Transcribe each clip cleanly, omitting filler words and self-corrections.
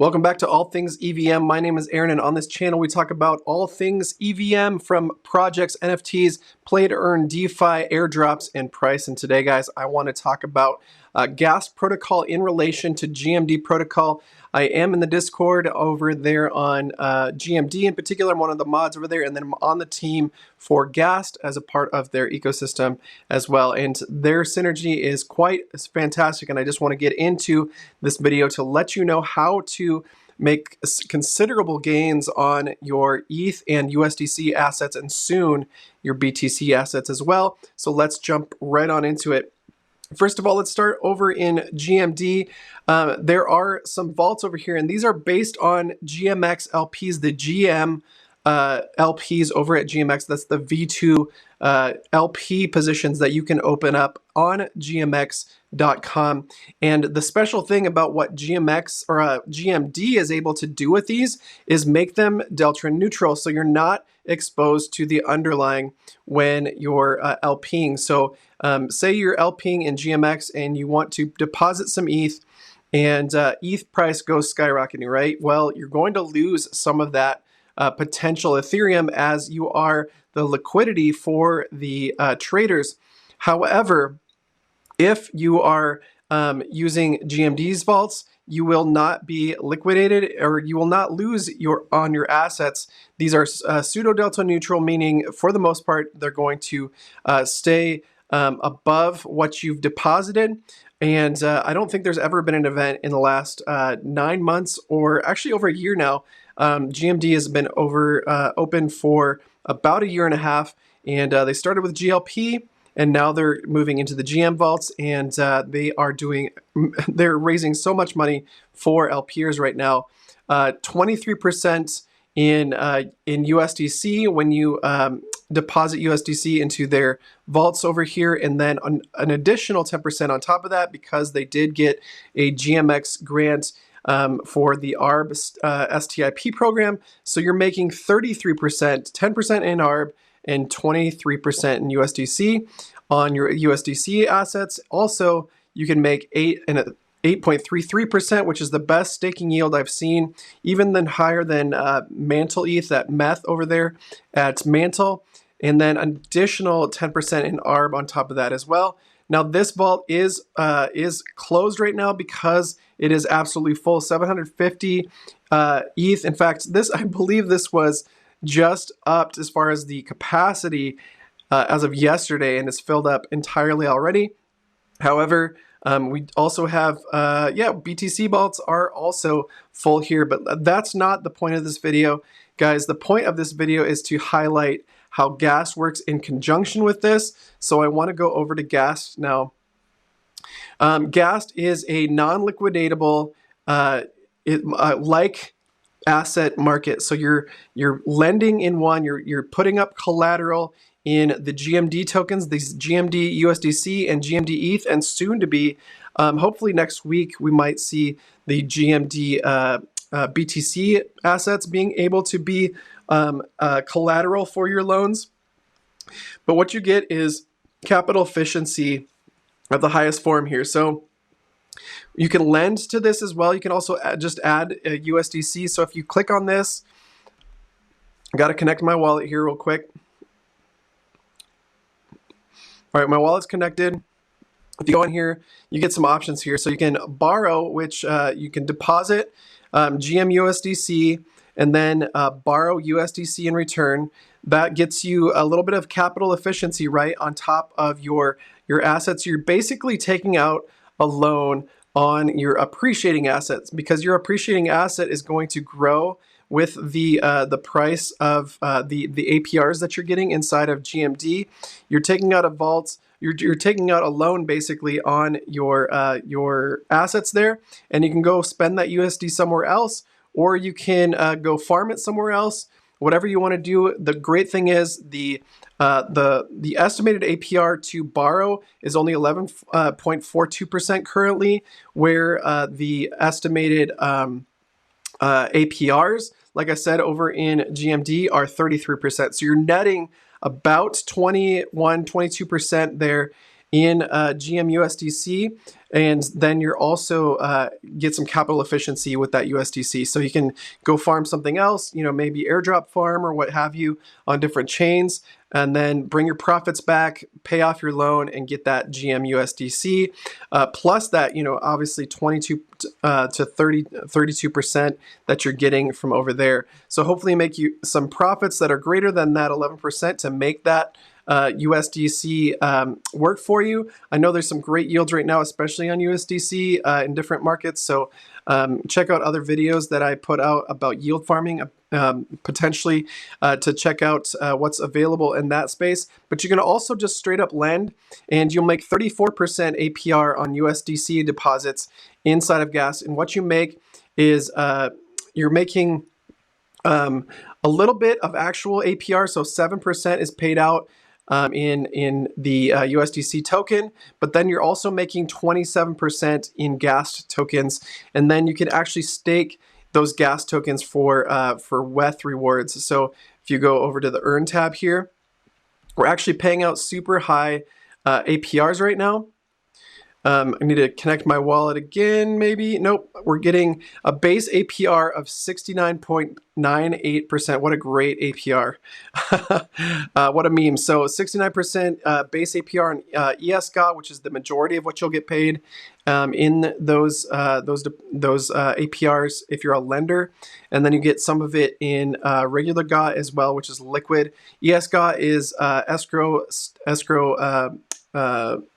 Welcome back to All Things EVM. My name is Aaron, and on this channel we talk about all things EVM, from projects, NFTs, play to earn, DeFi, airdrops, and price. And today, guys, I want to talk about Ghast protocol in relation to GMD protocol. I am in the Discord over there on GMD in particular. I'm one of the mods over there, and then I'm on the team for Ghast as a part of their ecosystem as well. And their synergy is quite fantastic, and I just want to get into this video to let you know how to make considerable gains on your ETH and USDC assets, and soon your BTC assets as well. So let's jump right on into it. First of all, let's start over in GMD. There are some vaults over here, and these are based on GMX LPs, the GM LPs over at GMX. That's the V2 LP positions that you can open up on GMX.com. And the special thing about what GMX or GMD is able to do with these is make them delta neutral, so you're not exposed to the underlying when you're LPing. So say you're LPing in GMX and you want to deposit some ETH, and ETH price goes skyrocketing, right? Well, you're going to lose some of that potential Ethereum as you are the liquidity for the traders. However, if you are using GMD's vaults, you will not be liquidated, or you will not lose your assets. These are pseudo delta neutral, meaning for the most part they're going to stay above what you've deposited. And I don't think there's ever been an event in the last 9 months, or actually over a year now. GMD has been open for about a year and a half, and they started with GLP, and now they're moving into the GM vaults, and they're raising so much money for LPers right now. 23% in USDC when you deposit USDC into their vaults over here, and then an additional 10% on top of that because they did get a GMX grant for the ARB STIP program. So you're making 33%, 10% in ARB, and 23% in USDC on your USDC assets. Also, you can make 8.33%, which is the best staking yield I've seen, even then higher than Mantle ETH at Meth over there at Mantle, and then additional 10% in ARB on top of that as well. Now this vault is closed right now because it is absolutely full, 750 ETH. In fact, I believe this was just upped as far as the capacity as of yesterday, and it's filled up entirely already. However, we also have, BTC vaults are also full here, but that's not the point of this video. Guys, the point of this video is to highlight how Ghast works in conjunction with this. So I want to go over to Ghast now. Ghast is a non-liquidatable, like asset market. So you're lending in one, you're putting up collateral in the GMD tokens, these GMD USDC and GMD ETH, and soon to be, hopefully next week, we might see the GMD BTC assets being able to be collateral for your loans. But what you get is capital efficiency of the highest form here. So you can lend to this as well. You can also just add USDC. So if you click on this, I got to connect my wallet here real quick. All right, my wallet's connected. If you go in here, you get some options here. So you can borrow, which you can deposit GM USDC, and then borrow USDC in return. That gets you a little bit of capital efficiency, right, on top of your assets. You're basically taking out a loan on your appreciating assets, because your appreciating asset is going to grow with the price of the APRs that you're getting inside of GMD. You're taking out a vault. You're taking out a loan basically on your assets there, and you can go spend that USD somewhere else, or you can go farm it somewhere else. Whatever you want to do. The great thing is the estimated APR to borrow is only 11.42% currently, where the estimated APRs, like I said, over in GMD are 33%. So you're netting about 21, 22% there. in GMUSDC, and then you're also get some capital efficiency with that USDC. So you can go farm something else, maybe airdrop farm or what have you on different chains, and then bring your profits back, pay off your loan, and get that GMUSDC. Plus that, obviously 22 to 32% that you're getting from over there. So hopefully make you some profits that are greater than that 11% to make that USDC work for you. I know there's some great yields right now, especially on USDC in different markets. So check out other videos that I put out about yield farming, potentially to check out what's available in that space. But you can also just straight up lend, and you'll make 34% APR on USDC deposits inside of Ghast. And what you make is you're making a little bit of actual APR, so 7% is paid out in the USDC token, but then you're also making 27% in Ghast tokens, and then you can actually stake those Ghast tokens for WETH rewards. So if you go over to the Earn tab here, we're actually paying out super high APRs right now. I need to connect my wallet again, maybe. Nope, we're getting a base APR of 69.98%. What a great APR. What a meme. So 69% base APR on ESGA, which is the majority of what you'll get paid in those APRs if you're a lender. And then you get some of it in regular GA as well, which is liquid. ESGA is escrow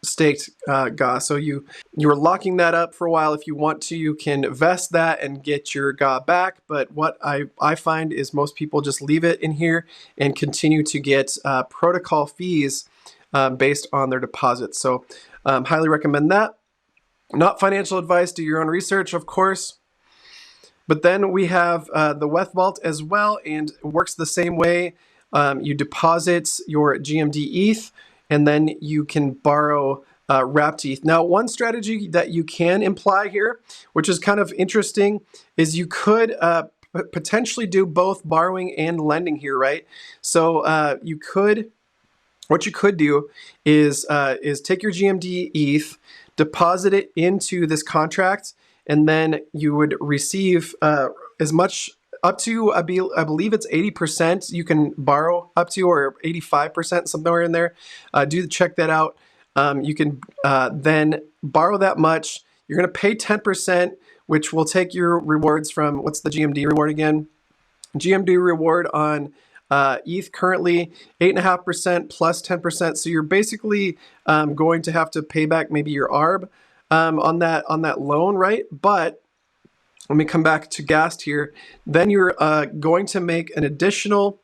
staked GA. So you're locking that up for a while. If you want to, you can vest that and get your GA back. But what I find is most people just leave it in here and continue to get protocol fees based on their deposits. So highly recommend that. Not financial advice, do your own research, of course. But then we have the WETH Vault as well, and it works the same way. You deposit your GMD ETH, and then you can borrow wrapped ETH. Now, one strategy that you can imply here, which is kind of interesting, is you could potentially do both borrowing and lending here, right? So what you could do is take your GMD ETH, deposit it into this contract, and then you would receive as much up to, I believe it's 80% you can borrow up to, or 85%, somewhere in there. Do check that out. You can then borrow that much. You're going to pay 10%, which will take your rewards from, what's the GMD reward again? GMD reward on ETH currently 8.5% plus 10%. So you're basically going to have to pay back maybe your ARB on that loan, right? But let me come back to Ghast here. Then you're going to make an additional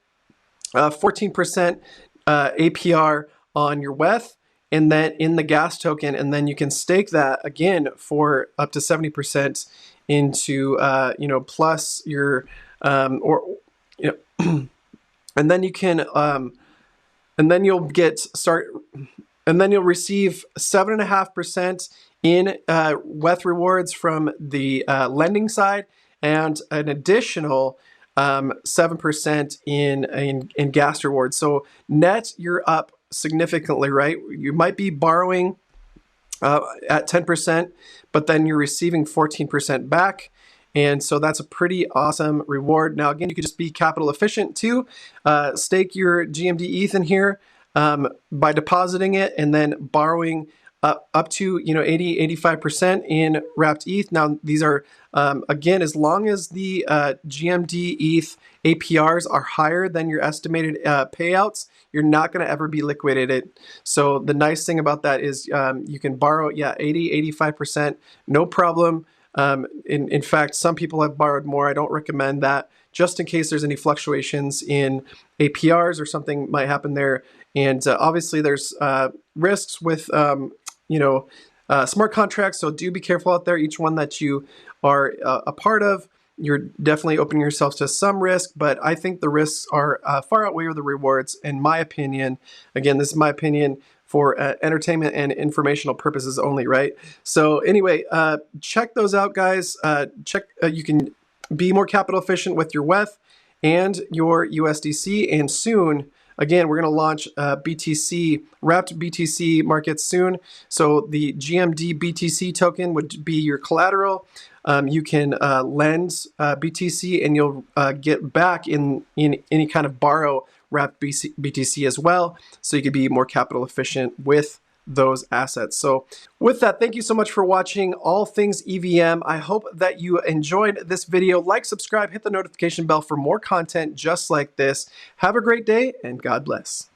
14% APR on your WETH, and then in the Ghast token, and then you can stake that again for up to 70% into plus your and then you can and then you'll you'll receive 7.5% in WETH rewards from the lending side, and an additional 7% in Ghast rewards. So net, you're up significantly, right? You might be borrowing at 10%, but then you're receiving 14% back. And so that's a pretty awesome reward. Now, again, you could just be capital efficient too. Stake your GMD ETH in here by depositing it and then borrowing up to 80-85% in wrapped ETH. Now these are again, as long as the GMD ETH APRs are higher than your estimated payouts, you're not going to ever be liquidated. So the nice thing about that is you can borrow 80-85%, no problem. In fact, some people have borrowed more. I don't recommend that, just in case there's any fluctuations in APRs or something might happen there. And obviously there's risks with smart contracts, so do be careful out there. Each one that you are a part of, you're definitely opening yourself to some risk, but I think the risks are far outweigh the rewards, in my opinion. Again, this is my opinion for entertainment and informational purposes only, right? So anyway, check those out, guys. You can be more capital efficient with your WETH and your USDC, and soon Again, we're going to launch BTC, wrapped BTC markets soon. So the GMD BTC token would be your collateral. You can lend BTC and you'll get back in any kind of borrow wrapped BTC as well. So you could be more capital efficient with those assets. So with that, thank you so much for watching all things EVM. I hope that you enjoyed this video. Like, subscribe, hit the notification bell for more content just like this. Have a great day and God bless.